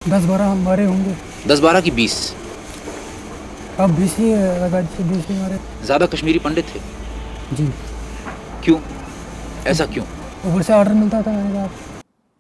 10-12 हमारे होंगे। 10-12 की 20? अब 20 ही लगा दीजिए, 20 ही हमारे। ज़्यादा कश्मीरी पंडित थे? जी। क्यों? ऐसा क्यों? ऊपर से ऑर्डर मिलता था, मैंने कहा।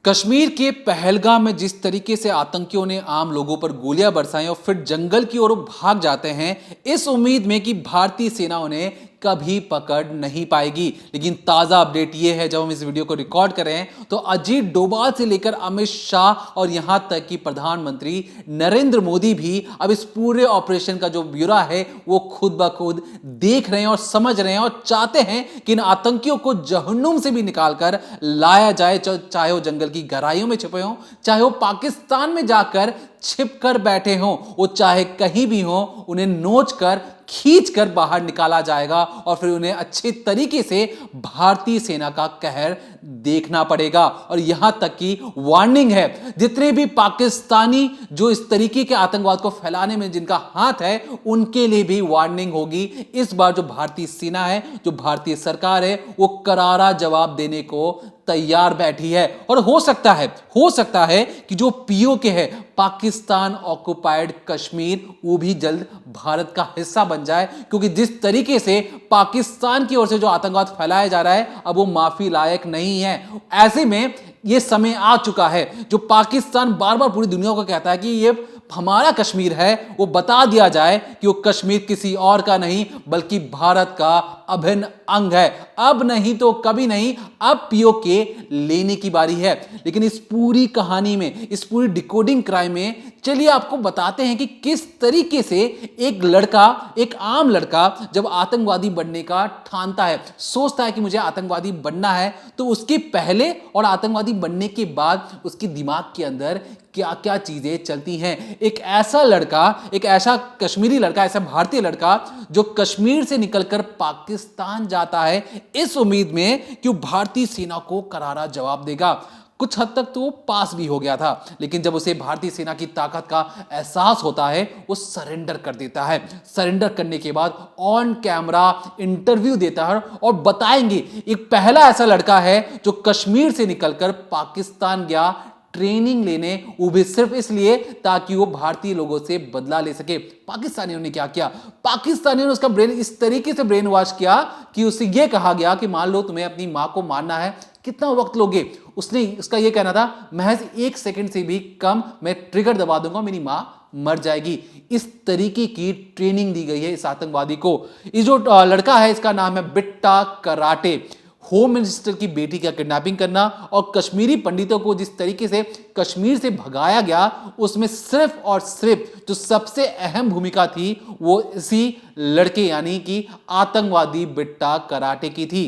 कश्मीर के पहलगाम में जिस तरीके से आतंकियों ने आम लोगों पर गोलियां बरसाई और फिर जंगल की ओर भाग जाते हैं, इस उम्मीद में कि भारतीय सेना उन्हें कभी पकड़ नहीं पाएगी। लेकिन ताजा अपडेट यह है, जब हम इस वीडियो को रिकॉर्ड कर रहे हैं तो अजीत डोभाल से लेकर अमित शाह और यहां तक कि प्रधानमंत्री नरेंद्र मोदी भी अब इस पूरे ऑपरेशन का जो ब्यौरा है वो खुद ब खुद देख रहे हैं और समझ रहे हैं और चाहते हैं कि इन आतंकियों को जहन्नुम से भी निकालकर लाया जाए, चाहे वो जंगल की गहराइयों में छुपे हों, चाहे वो पाकिस्तान में जाकर छिप कर बैठे हों, वो चाहे कहीं भी हों, उन्हें नोच कर खींच कर बाहर निकाला जाएगा और फिर उन्हें अच्छे तरीके से भारतीय सेना का कहर देखना पड़ेगा। और यहां तक कि वार्निंग है, जितने भी पाकिस्तानी जो इस तरीके के आतंकवाद को फैलाने में जिनका हाथ है, उनके लिए भी वार्निंग होगी। इस बार जो भारतीय सेना है, जो भारतीय सरकार है, वो करारा जवाब देने को तैयार बैठी है। और हो सकता है कि जो पीओके है, पाकिस्तान ऑक्युपाइड कश्मीर, वो भी जल्द भारत का हिस्सा बन जाए, क्योंकि जिस तरीके से पाकिस्तान की ओर से जो आतंकवाद फैलाया जा रहा है, अब वो माफी लायक नहीं है। ऐसे में ये समय आ चुका है, जो पाकिस्तान बार बार पूरी दुनिया को कहता है कि ये हमारा कश्मीर है, वो बता दिया जाए कि वो कश्मीर किसी और का नहीं बल्कि भारत का अभिन्न अंग है। अब नहीं तो कभी नहीं, अब पीओके लेने की बारी है। लेकिन इस पूरी कहानी में, इस पूरी डिकोडिंग क्राइम में, चलिए आपको बताते हैं कि किस तरीके से एक लड़का, एक आम लड़का जब आतंकवादी बनने का ठानता है, सोचता है कि मुझे आतंकवादी बनना है, तो उसके पहले और आतंकवादी बनने के बाद उसके दिमाग के अंदर क्या क्या चीजें चलती हैं। एक ऐसा लड़का, एक ऐसा कश्मीरी लड़का, ऐसा भारतीय लड़का जो कश्मीर से निकलकर पाकिस्तान जाता है इस उम्मीद में कि वो भारतीय सेना को करारा जवाब देगा। कुछ हद तक तो वो पास भी हो गया था, लेकिन जब उसे भारतीय सेना की ताकत का एहसास होता है, वो सरेंडर कर देता है। सरेंडर करने के बाद ऑन कैमरा इंटरव्यू देता है और बताएंगे, एक पहला ऐसा लड़का है जो कश्मीर से निकलकर पाकिस्तान गया ट्रेनिंग लेने, वो भी सिर्फ इसलिए ताकि वो भारतीय लोगों से बदला ले सके। पाकिस्तानियों ने क्या किया? पाकिस्तानियों ने उसका ब्रेन इस तरीके से ब्रेन वॉश किया कि उसे यह कहा गया कि मान लो तुम्हें अपनी मां को मारना है, कितना वक्त लोगे? उसने, उसका यह कहना था, महज 1 सेकंड से भी कम, मैं ट्रिगर दबा दूंगा, मेरी मां मर जाएगी। इस तरीके की ट्रेनिंग दी गई है इस आतंकवादी को। ये जो लड़का है, इसका नाम है बिट्टा कराटे। होम मिनिस्टर की बेटी का किडनैपिंग करना और कश्मीरी पंडितों को जिस तरीके से कश्मीर से भगाया गया, उसमें सिर्फ और सिर्फ जो सबसे अहम भूमिका थी वो इसी लड़के यानी कि आतंकवादी बिट्टा कराटे की थी।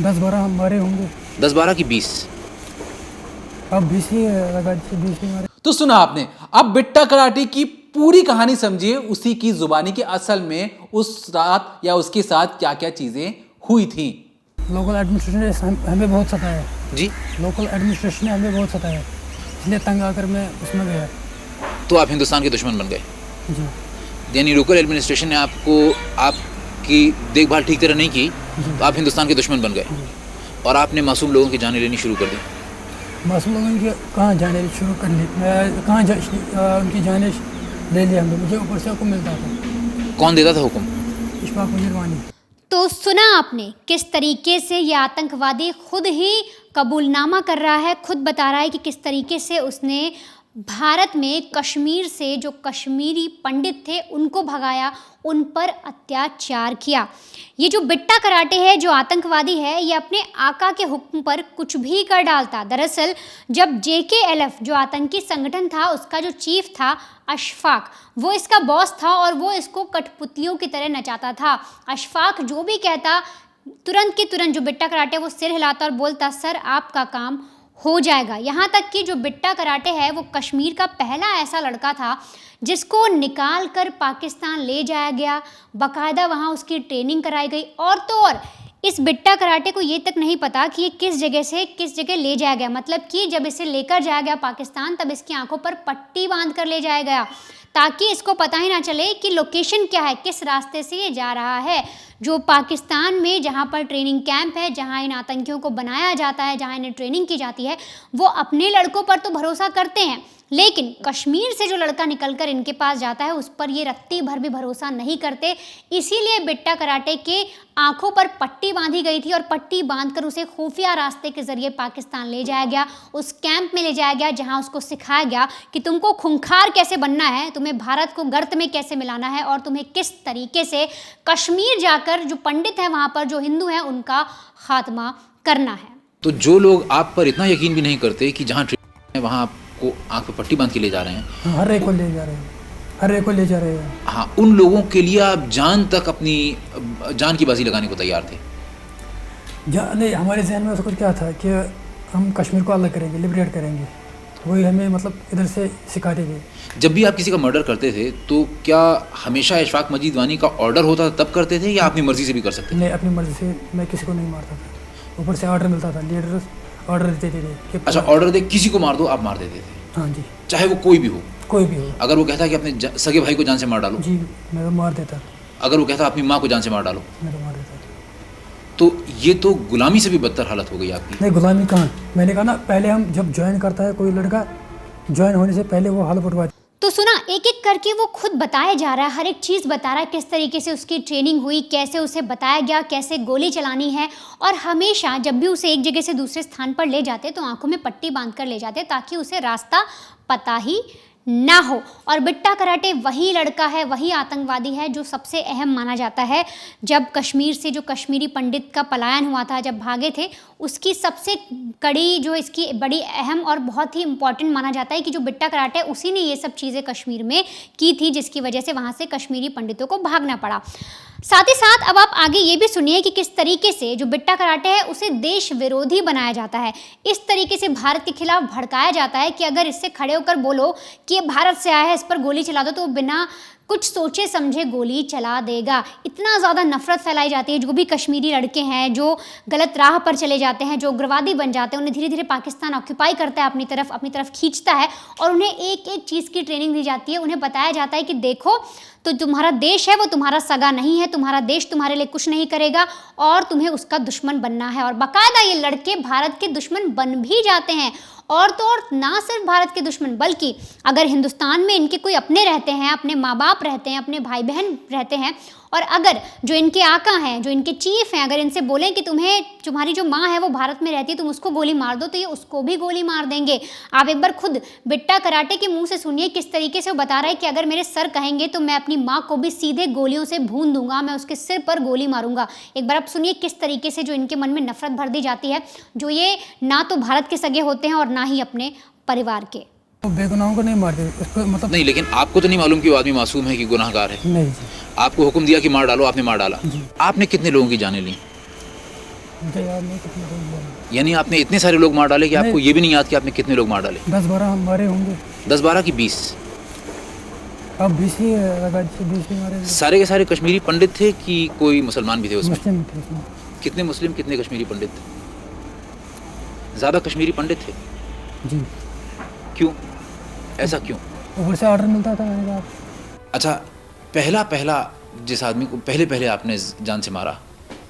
10-12 हमारे होंगे। 10-12 की 20? अब 20 ही लगा दीजिए, 20 ही हमारे। तो सुना आपने, अब बिट्टा कराटे की पूरी कहानी समझिए, उसी की जुबानी की असल में उस रात या उसके साथ क्या क्या चीजें हुई थी। लोकल एडमिनिस्ट्रेशन ने हमें बहुत सताया जी? लोकल एडमिनिस्ट्रेशन ने हमें बहुत सताया, इसलिए तंग आकर मैं उसमें गया। तो आप हिंदुस्तान के दुश्मन बन गए? जी। यानी लोकल एडमिनिस्ट्रेशन ने आपको, आपकी देखभाल ठीक तरह नहीं की, तो आप हिंदुस्तान के दुश्मन बन गए और आपने मासूम लोगों की जानें लेनी शुरू कर दी। मासूम लोगों की कहाँ जाने शुरू कर ली? कहाँ उनकी जाने ले लिया हमने, मुझे ऊपर से हुक्म मिलता था। कौन देता था हुक्म? इशफाक मुजरवानी। तो सुना आपने किस तरीके से ये आतंकवादी खुद ही कबूलनामा कर रहा है, खुद बता रहा है कि किस तरीके से उसने भारत में कश्मीर से जो कश्मीरी पंडित थे उनको भगाया, उन पर अत्याचार किया। ये जो बिट्टा कराटे है, जो आतंकवादी है, ये अपने आका के हुक्म पर कुछ भी कर डालता। दरअसल जब JKLF जो आतंकी संगठन था, उसका जो चीफ था अशफाक, वो इसका बॉस था और वो इसको कठपुतलियों की तरह नचाता था। अशफाक जो भी कहता, तुरंत की तुरंत जो बिट्टा कराटे वो सिर हिलाता और बोलता, सर आपका काम हो जाएगा। यहाँ तक कि जो बिट्टा कराटे है वो कश्मीर का पहला ऐसा लड़का था जिसको निकाल कर पाकिस्तान ले जाया गया, बाकायदा वहाँ उसकी ट्रेनिंग कराई गई। और तो और इस बिट्टा कराटे को ये तक नहीं पता कि ये किस जगह से किस जगह ले जाया गया, मतलब कि जब इसे लेकर जाया गया पाकिस्तान, तब इसकी आंखों पर पट्टी बांध कर ले जाया गया ताकि इसको पता ही ना चले कि लोकेशन क्या है, किस रास्ते से ये जा रहा है। जो पाकिस्तान में जहाँ पर ट्रेनिंग कैंप है, जहाँ इन आतंकियों को बनाया जाता है, जहाँ इन्हें ट्रेनिंग की जाती है, वो अपने लड़कों पर तो भरोसा करते हैं, लेकिन कश्मीर से जो लड़का निकलकर इनके पास जाता है उस पर ये रत्ती भर भी भरोसा नहीं करते। इसीलिए बिट्टा कराटे के आंखों पर पट्टी बांधी गई थी और पट्टी बांधकर उसे खुफिया रास्ते के जरिए पाकिस्तान ले जाया गया, उस कैंप में ले जाया गया जहां उसको सिखाया गया कि तुमको खूंखार कैसे बनना है, तुम्हें भारत को गर्त में कैसे मिलाना है और तुम्हें किस तरीके से कश्मीर जाकर जो पंडित हैं वहाँ पर जो हिंदू हैं उनका खात्मा करना है। तो जो लोग आप पर इतना यकीन भी नहीं करते कि जहाँ ट्रेनिंग है वहाँ आपको आँख पे पट्टी बांध के ले जा रहे हैं, हर एक को ले जा रहे हैं, हर एक को ले जा रहे हैं। हाँ, उन लोगों के लिए आप जान तक अपनी जान की बाजी लगाने को तैयार थे। नहीं, हमारे जहन में उसको क्या था कि हम कश्मीर को अलग करेंगे, लिबरेट करेंगे, वही हमें मतलब इधर से सिखाते थे। जब भी आप किसी का मर्डर करते थे तो क्या हमेशा इशफाक मजीद वानी का ऑर्डर होता था तब करते थे या अपनी मर्जी से भी कर सकते थे? नहीं, अपनी मर्जी से मैं किसी को नहीं मारता था, ऊपर से ऑर्डर मिलता था, लीडर ऑर्डर देते थे कि अच्छा, ऑर्डर दे किसी को मार दो, आप मार देते थे? हाँ जी, चाहे वो कोई भी हो? कोई भी हो। अगर वो कहता कि अपने सगे भाई को जान से मार डालो? जी, मैं तो मार देता। अगर वो कहता अपनी माँ को जान से मार डालो? मैं तो मार देता। तो ये तो गुलामी से भी बदतर हालत हो गई आपकी। नहीं, गुलामी कहाँ, मैंने कहा ना, पहले हम जब ज्वाइन करता है कोई लड़का, ज्वाइन होने से पहले वो हालत उठवा। तो सुना, एक एक करके वो खुद बताया जा रहा है, हर एक चीज़ बता रहा है, किस तरीके से उसकी ट्रेनिंग हुई, कैसे उसे बताया गया कैसे गोली चलानी है। और हमेशा जब भी उसे एक जगह से दूसरे स्थान पर ले जाते तो आंखों में पट्टी बांध कर ले जाते ताकि उसे रास्ता पता ही ना हो। और बिट्टा कराटे वही लड़का है, वही आतंकवादी है जो सबसे अहम माना जाता है। जब कश्मीर से जो कश्मीरी पंडित का पलायन हुआ था, जब भागे थे, उसकी सबसे कड़ी जो इसकी बड़ी अहम और बहुत ही इम्पॉर्टेंट माना जाता है कि जो बिट्टा कराटे उसी ने ये सब चीज़ें कश्मीर में की थी जिसकी वजह से वहाँ से कश्मीरी पंडितों को भागना पड़ा। साथ ही साथ अब आप आगे ये भी सुनिए कि किस तरीके से जो बिट्टा कराटे है उसे देश विरोधी बनाया जाता है। इस तरीके से भारत के खिलाफ भड़काया जाता है कि अगर इससे खड़े होकर बोलो कि ये भारत से आया है, इस पर गोली चला दो, तो वो बिना कुछ सोचे समझे गोली चला देगा। इतना ज़्यादा नफरत फैलाई जाती है। जो भी कश्मीरी लड़के हैं जो गलत राह पर चले जाते हैं, जो उग्रवादी बन जाते हैं, उन्हें धीरे धीरे पाकिस्तान ऑक्यूपाई करता है, अपनी तरफ खींचता है और उन्हें एक एक चीज़ की ट्रेनिंग दी जाती है। उन्हें बताया जाता है कि देखो, तो तुम्हारा देश है वो तुम्हारा सगा नहीं है, तुम्हारा देश तुम्हारे लिए कुछ नहीं करेगा और तुम्हें उसका दुश्मन बनना है। और बाकायदा ये लड़के भारत के दुश्मन बन भी जाते हैं। और तो और ना सिर्फ भारत के दुश्मन, बल्कि अगर हिंदुस्तान में इनके कोई अपने रहते हैं, अपने माँ बाप रहते हैं, अपने भाई बहन रहते हैं, और अगर जो इनके आका हैं, जो इनके चीफ हैं, अगर इनसे बोलें कि तुम्हारी जो माँ है वो भारत में रहती है, तुम उसको गोली मार दो, तो ये उसको भी गोली मार देंगे। आप एक बार खुद बिट्टा कराटे के मुंह से सुनिए किस तरीके से वो बता रहा है कि अगर मेरे सर कहेंगे तो मैं अपनी माँ को भी सीधे गोलियों से भून दूंगा, मैं उसके सिर पर गोली मारूंगा। एक बार आप सुनिए किस तरीके से जो इनके मन में नफरत भर दी जाती है, जो ये ना तो भारत के सगे होते हैं और ना ही अपने परिवार के। तो बेगुनाहों को नहीं मारते, उसको मतलब नहीं, लेकिन आपको तो नहीं मालूम कि वो आदमी मासूम है कि गुनाहगार है? नहीं जी। आपको हुक्म दिया कि मार डालो, आपने मार डाला। आपने कितने लोगों की जानें ली? मुझे याद नहीं कितने लोग मारे। यानी आपने इतने सारे लोग मार डाले कि आपको ये भी नहीं याद कि आपने कितने लोग मार डाले? 10-12 हम मारे होंगे। 10-12 की 20? अब 20 ही लगा, 20 ही मारे। सारे के सारे कश्मीरी पंडित थे कि कोई मुसलमान भी थे उसमें? मुस्लिम थे उसमें। कितने मुस्लिम, कितने कश्मीरी पंडित थे? ज़्यादा कश्मीरी पंडित थे? जी। क्यों, ऐसा क्यों? ऊपर से ऑर्डर मिलता था, मैंने कहा। अच्छा, पहला जिस आदमी को पहले आपने जान से मारा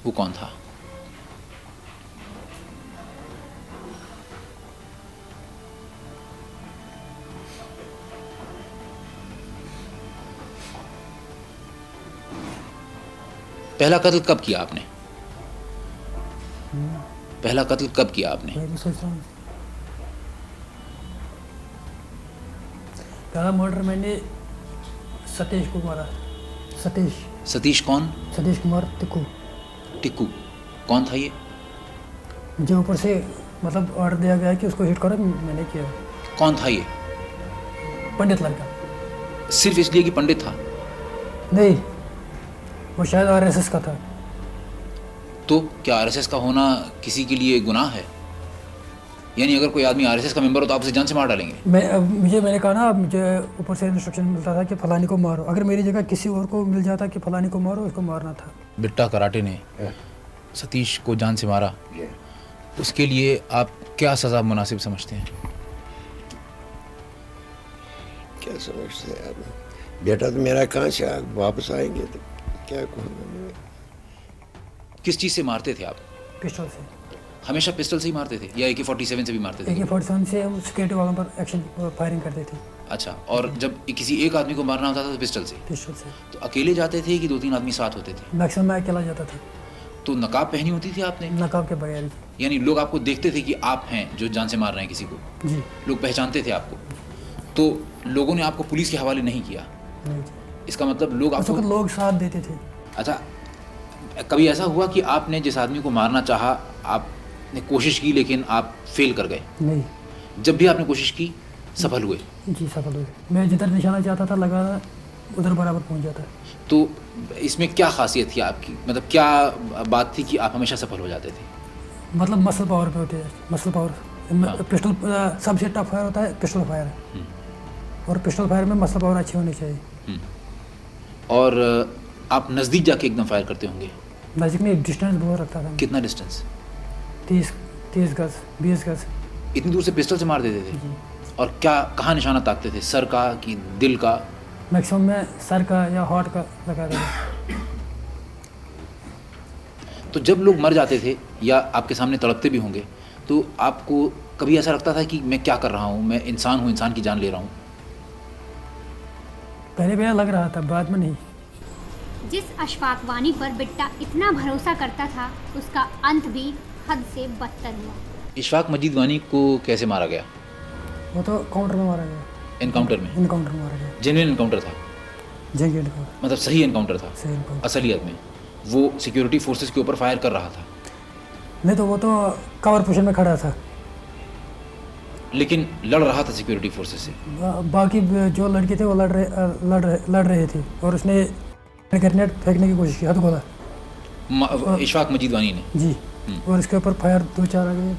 वो कौन था? पहला कत्ल कब किया आपने? पहला कत्ल कब किया आपने? मैं सोच रहा हूँ पहला मर्डर मैंने सतीश को मारा। सतीश कौन? सतीश कुमार टिक्कू। टिक्कू कौन था ये? मुझे ऊपर से मतलब ऑर्डर दिया गया कि उसको हिट करो, मैंने किया। कौन था ये? पंडित लड़का। सिर्फ इसलिए कि पंडित था? नहीं, वो शायद आरएसएस का था। तो क्या आरएसएस का होना किसी के लिए गुनाह है? यानी अगर कोई आदमी आरएसएस का मेंबर हो तो आप उसे जान से मार डालेंगे? मैंने कहा ना, मुझे ऊपर से इंस्ट्रक्शन मिलता था कि फलानी को मारो। अगर मेरी जगह किसी और को मिल जाता कि फलानी को मारो, उसको मारना था। बिट्टा कराटे ने सतीश को जान से मारा, उसके लिए आप क्या सज़ा मुनासिब समझते हैं? क्या समझते हैं आप? बेटा तो मेरा कहाँ से वापस आएंगे तो क्या कहूँगा। किस चीज़ से मारते थे आप? पिस्टल से। हमेशा पिस्टल से ही मारते थे या AK-47 से भी मारते थे? AK-47 से हम सिक्योरिटी वालों पर एक्शन फायरिंग करते थे, अच्छा, और जब किसी एक आदमी को मारना होता था तो पिस्टल से? पिस्टल से। तो अकेले जाते थे कि 2-3 आदमी साथ होते थे? मैक्सिमम मैं अकेला जाता था, तो नकाब पहनी होती थी आपने? नकाब के बगैर ही। यानी लोग आपको देखते थे कि आप हैं जो जान से मार रहे हैं किसी को, जी लोग पहचानते थे आपको, तो लोगों ने आपको पुलिस के हवाले नहीं किया? नहीं जी। इसका मतलब लोग उस आपको, वक्त लोग साथ देते थे। अच्छा, कभी ऐसा हुआ कि आपने जिस आदमी को मारना चाहा, आपने कोशिश की लेकिन आप फेल कर गए? नहीं जब भी आपने कोशिश की सफल हुए? जी, सफल हुए। मैं जिधर निशाना चाहता था लगा उधर बराबर पहुंच जाता। तो इसमें क्या खासियत थी आपकी, मतलब क्या बात थी कि आप हमेशा सफल हो जाते थे? मतलब मसल पावर पे होते हैं, मसल पावर। पिस्टल सबसे टफ फायर होता है पिस्टल फायर, और पिस्टल फायर में मसल पावर अच्छी होनी चाहिए। और आप नज़दीक जाके एकदम फायर करते होंगे? नज़दीक में डिस्टेंस बहुत रखता था मैं, कितना डिस्टेंस? 30 गज 20 गज। इतनी दूर से पिस्टल से मार देते थे? जी। और क्या, कहाँ निशाना ताकते थे, सर का कि दिल का? मैक्सिमम मैं सर का या हार्ट का लगा था। तो जब लोग मर जाते थे या आपके सामने तड़पते भी होंगे, तो आपको कभी ऐसा लगता था कि मैं क्या कर रहा हूँ, मैं इंसान हूँ, इंसान की जान ले रहा हूँ? पहले लग रहा था, बाद में नहीं। जिस अशफाक वानी पर बिट्टा इतना भरोसा करता था, उसका अंत भी हद से बदतर हुआ। इशफाक मजीद वानी को कैसे मारा गया? वो तो काउंटर में मारा गया, एनकाउंटर में? इनकाउंटर में मारा गया, जेन्युइन एनकाउंटर था? जंग एनकाउंटर, मतलब सही एनकाउंटर था? सही इनकाउंटर। असलियत में वो सिक्योरिटी फोर्सेस के ऊपर फायर कर रहा था, नहीं तो वो तो कवर पोजीशन में खड़ा था, लेकिन लड़ रहा था सिक्योरिटी फोर्सेस से? बाकी जो लड़के थे वो लड़ रहे थे, और उसने ग्रेनेड फेंकने की कोशिश की, हथगोला। इशफाक मजीद वानी ने? जी, और इसके ऊपर फायर 2-4 आ गए।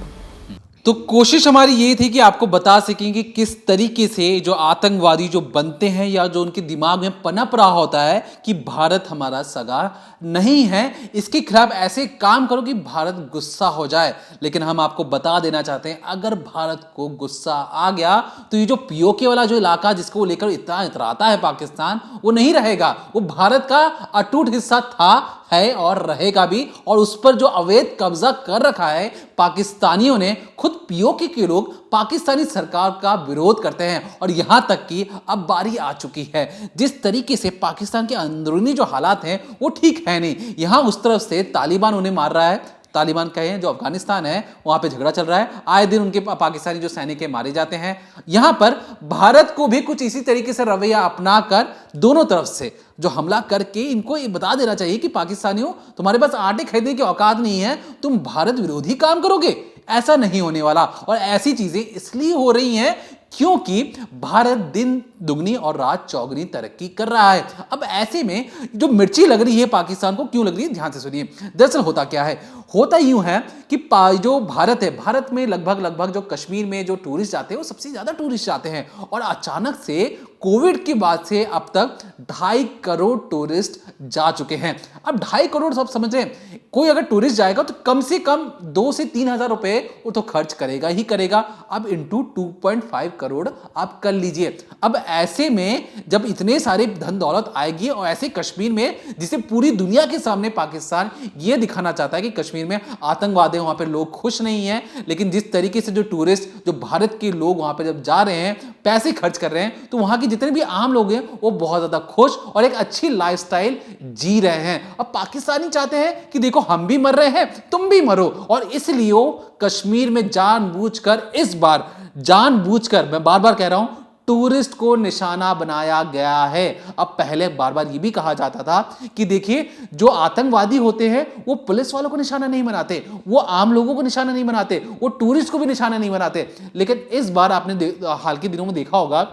तो कोशिश हमारी ये थी कि आपको बता सकें कि किस तरीके से जो आतंकवादी जो बनते हैं या जो उनके दिमाग में पनप रहा होता है कि भारत हमारा सगा नहीं है, इसके खिलाफ ऐसे काम करो कि भारत गुस्सा हो जाए। लेकिन हम आपको बता देना चाहते हैं, अगर भारत को गुस्सा आ गया तो ये जो पीओके वाला जो इलाका जिसको लेकर इतना इतराता है पाकिस्तान, वो नहीं रहेगा। वो भारत का अटूट हिस्सा था, है और रहेगा भी। और उस पर जो अवैध कब्जा कर रखा है पाकिस्तानियों ने, खुद पीओके के लोग पाकिस्तानी सरकार का विरोध करते हैं। और यहां तक कि अब बारी आ चुकी है, जिस तरीके से पाकिस्तान के अंदरूनी जो हालात हैं वो ठीक है नहीं। यहां उस तरफ से तालिबान उन्हें मार रहा है, तालिबान कहें जो अफगानिस्तान है वहां पे झगड़ा चल रहा है, आए दिन उनके पाकिस्तानी जो सैनिक मारे जाते हैं। यहां पर भारत को भी कुछ इसी तरीके से रवैया अपनाकर दोनों तरफ से जो हमला करके इनको ये बता देना चाहिए कि पाकिस्तानियों, तुम्हारे पास आटे खरीदने की औकात नहीं है, तुम भारत विरोधी काम करोगे, ऐसा नहीं होने वाला। और ऐसी चीजें इसलिए हो रही हैं क्योंकि भारत दिन दुगनी और रात चौगनी तरक्की कर रहा है। अब ऐसे में जो मिर्ची लग रही है पाकिस्तान को, क्यों लग रही है, ध्यान से सुनिए। दरअसल होता क्या है, होता यूं है कि जो भारत है, भारत में लगभग जो कश्मीर में जो टूरिस्ट जाते हैं वो सबसे ज्यादा टूरिस्ट जाते हैं। और अचानक से कोविड के बाद से अब तक 2.5 करोड़ टूरिस्ट जा चुके हैं। अब 2.5 करोड़ सब समझ रहे हैं, कोई अगर टूरिस्ट जाएगा तो कम से कम 2 से 3 हजार रुपए वो तो खर्च करेगा ही करेगा। अब इंटू 2.5 करोड़ आप कर लीजिए। अब ऐसे में जब इतने सारे धन दौलत आएगी, और ऐसे कश्मीर में जिसे पूरी दुनिया के सामने पाकिस्तान ये दिखाना चाहता है कि कश्मीर में आतंकवाद है, वहां पे लोग खुश नहीं है, लेकिन जिस तरीके से जो टूरिस्ट, जो भारत के लोग वहां पे जब जा रहे हैं, पैसे खर्च कर रहे हैं, तो वहां के जितने भी आम लोग हैं वो बहुत ज्यादा खुश और एक अच्छी लाइफस्टाइल जी रहे हैं। अब पाकिस्तानी चाहते हैं कि देखो हम भी मर रहे हैं, तुम भी मरो। और इसलिए कश्मीर में जानबूझकर, इस बार जानबूझकर, मैं बार बार कह रहा हूं, टूरिस्ट को निशाना बनाया गया है। अब पहले बार बार ये भी कहा जाता था कि देखिए जो आतंकवादी होते हैं वो पुलिस वालों को निशाना नहीं बनाते, वो आम लोगों को निशाना नहीं बनाते, वो टूरिस्ट को भी निशाना नहीं बनाते। लेकिन इस बार आपने हाल के दिनों में देखा होगा,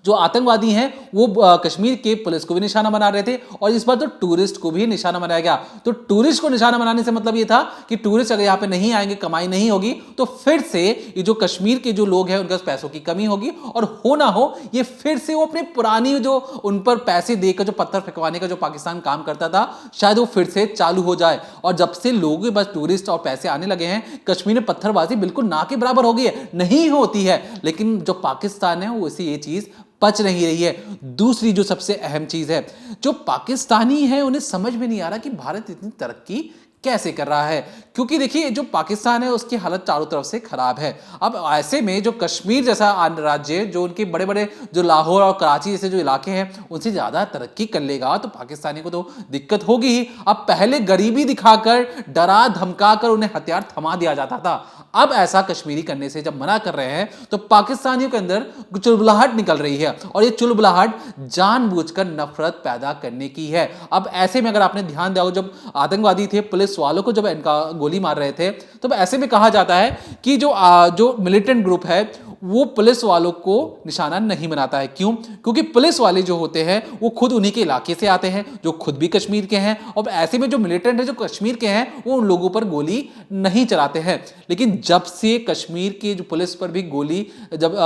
जो आतंकवादी हैं वो कश्मीर के पुलिस को भी निशाना बना रहे थे, और इस बार तो टूरिस्ट को भी निशाना बनाया गया। तो टूरिस्ट को निशाना बनाने से मतलब ये था कि टूरिस्ट अगर यहाँ पे नहीं आएंगे, कमाई नहीं होगी, तो फिर से ये जो कश्मीर के जो लोग हैं उनके पास पैसों की कमी होगी, और हो ना हो ये फिर से वो अपने पुरानी जो उन पर पैसे देकर जो पत्थर फेंकवाने का जो पाकिस्तान काम करता था, शायद वो फिर से चालू हो जाए। और जब से लोगों के पास टूरिस्ट और पैसे आने लगे हैं, कश्मीर में पत्थरबाजी बिल्कुल ना के बराबर हो गई है, नहीं होती है। लेकिन जो पाकिस्तान है वो इसे ये चीज पच नहीं रही है। दूसरी जो सबसे अहम चीज है, जो पाकिस्तानी है उन्हें समझ में नहीं आ रहा कि भारत इतनी तरक्की कैसे कर रहा है? क्योंकि देखिए जो पाकिस्तान है उसकी हालत चारों तरफ से खराब है। अब ऐसे में जो कश्मीर जैसा राज्य, जो उनके बड़े बड़े जो लाहौर और कराची जैसे जो इलाके हैं उनसे ज़्यादा तरक्की कर लेगा तो पाकिस्तानी को तो दिक्कत होगी ही। अब पहले गरीबी दिखाकर, डरा धमका कर उन्हें हथियार थमा दिया जाता था। अब ऐसा कश्मीरी करने से जब मना कर रहे हैं तो पाकिस्तानियों के अंदर चुलबुलाहट निकल रही है, और ये चुलबुलाहट जानबूझकर नफरत पैदा करने की है। अब ऐसे में अगर आपने ध्यान दिया हो, जब आतंकवादी थे पुलिस वालों को जब इनका गोली मार रहे थे, तो ऐसे में कहा जाता है कि जो मिलिटेंट ग्रुप है वो पुलिस वालों को निशाना नहीं बनाता है। क्यों? क्योंकि पुलिस वाले जो होते हैं वो खुद उन्हीं के इलाके से आते हैं, जो खुद भी कश्मीर के हैं, और ऐसे में जो मिलिटेंट है जो कश्मीर के हैं वो उन लोगों पर गोली नहीं चलाते हैं। लेकिन जब से कश्मीर की जो पुलिस पर भी गोली जब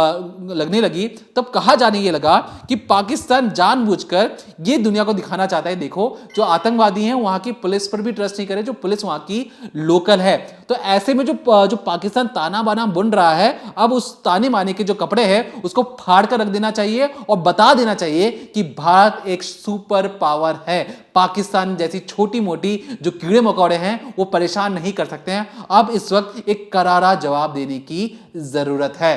लगने लगी, तब कहा जाने ये लगा कि पाकिस्तान जानबूझकर ये दुनिया को दिखाना चाहता है, देखो जो आतंकवादी हैं वहां की पुलिस पर भी ट्रस्ट नहीं करे, जो पुलिस वहां की लोकल है। तो ऐसे में जो पाकिस्तान ताना बाना बुन रहा है, अब उस ताने माने के जो कपड़े हैं उसको फाड़ कर रख देना चाहिए और बता देना चाहिए कि भारत एक सुपर पावर है। पाकिस्तान जैसी छोटी मोटी जो कीड़े मकोड़े हैं वो परेशान नहीं कर सकते हैं। अब इस वक्त एक करारा जवाब देने की जरूरत है।